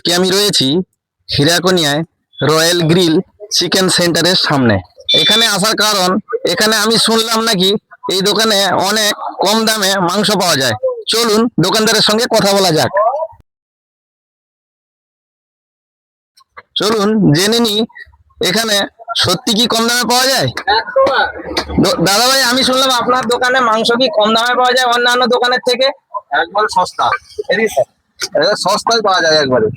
কি আমি রয়েছি হীরাকুনিয়ায় রয়্যাল গ্রিল চিকেন সেন্টারের সামনে। এখানে আসার কারণ, এখানে আমি শুনলাম নাকি এই দোকানে অনেক কম দামে মাংস পাওয়া যায়। চলুন দোকানদারের সঙ্গে কথা বলা যাক। চলুন জেনে নি এখানে সত্যি কি কম দামে পাওয়া যায়। দাদা ভাই, আমি শুনলাম আপনার দোকানে মাংস কি কম দামে পাওয়া যায় অন্যান্য দোকানের থেকে? একবার সস্তা, এটা সস্তায় পাওয়া যায় একবারে।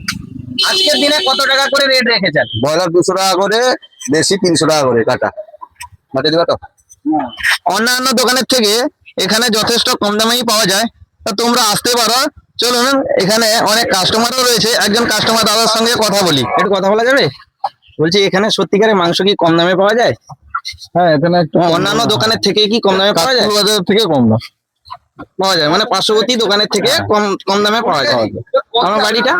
আজকের দিনে কত টাকা করে রেট রেখেছেন? ব্রয়লার 200 টাকা করে, দেশি 300 টাকা করে কাটা। মাটি দিবা তো? অন্যান্য দোকানের থেকে এখানে যথেষ্ট কম দামেই পাওয়া যায়, তা তোমরা আসতে পারো। চলুন, এখানে অনেক কাস্টমারও রয়েছে। একজন কাস্টমার দাদার সঙ্গে কথা বলি। একটু কথা বলা যাবে? বলছি, এখানে সত্যিকারের মাংস কি কম দামে পাওয়া যায়? হ্যাঁ, এখানে অন্যান্য দোকানের থেকে কি কম দামে পাওয়া যায়? বাজার থেকে কম না পাওয়া যায় মানে পার্শ্ববর্তী দোকানের থেকে কম কম দামে পাওয়া যায়। আমার বাড়িটা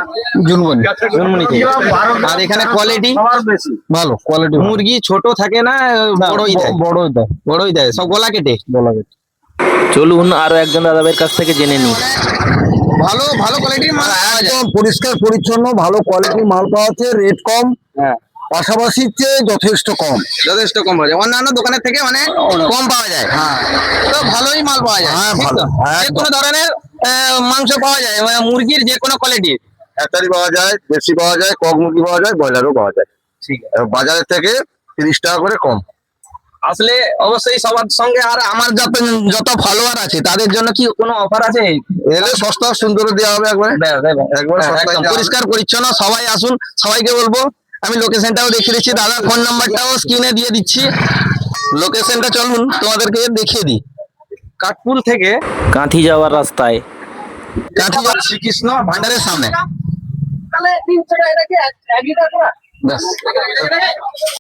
জুনবনি। জন্মনিতে। আর এখানে কোয়ালিটি ভালো কোয়ালিটি, মুরগি ছোট থাকে না বড়ই দেয়? বড়ই দেয়, বড়ই দেয়, সব গলা কেটে। বলা গেছে। চলুন আরো একজন দাদাভাইয়ের কাছ থেকে জেনে নিই। ভালো ভালো কোয়ালিটির মাল পাওয়া যায়। একদম পরিষ্কার পরিচ্ছন্ন ভালো কোয়ালিটির মাল পাওয়া যাচ্ছে, রেট কম, হ্যাঁ, পাশাপাশি চেয়ে যথেষ্ট কম। যথেষ্ট কম পাওয়া যায়, অন্যান্য দোকানের থেকে অনেক কম পাওয়া যায়। হ্যাঁ, তো ভালোই মাল পাওয়া যায়। হ্যাঁ, ঠিক ভালো, তো? যে একদম। কোনো ধরনের মাংস পাওয়া যায়, মানে মুরগির যে কোনো কোয়ালিটির। হ্যাচারি পাওয়া যায়, দেশি পাওয়া যায়, কক মুরগি পাওয়া যায়, ব্রয়লারও পাওয়া যায়। ঠিক আছে। বাজারের থেকে 30 টাকা করে কম। আসলে অবশ্যই সবার সঙ্গে। আর আমার যত যত ফলোয়ার আছে তাদের জন্য কি কোনো অফার আছে? এলে সস্তা সুন্দর দেওয়া হবে একবারে। একবার হ্যাঁ, সস্তায় একদম দেওয়া হবে। পরিষ্কার পরিচ্ছন্ন। সবাই আসুন, সবাইকে বলবো। আমি লোকেশনটাও দেখিয়ে দিচ্ছি, দাদার ফোন নাম্বারটাও স্ক্রিনে দিয়ে দিচ্ছি। লোকেশনটা চলুন তোমাদেরকে দেখিয়ে দিই। কাঠপুল থেকে কাঁথি যাওয়ার রাস্তায় কাঁথিয়া শ্রীকৃষ্ণ ভান্ডারের সামনে। ব্যাস।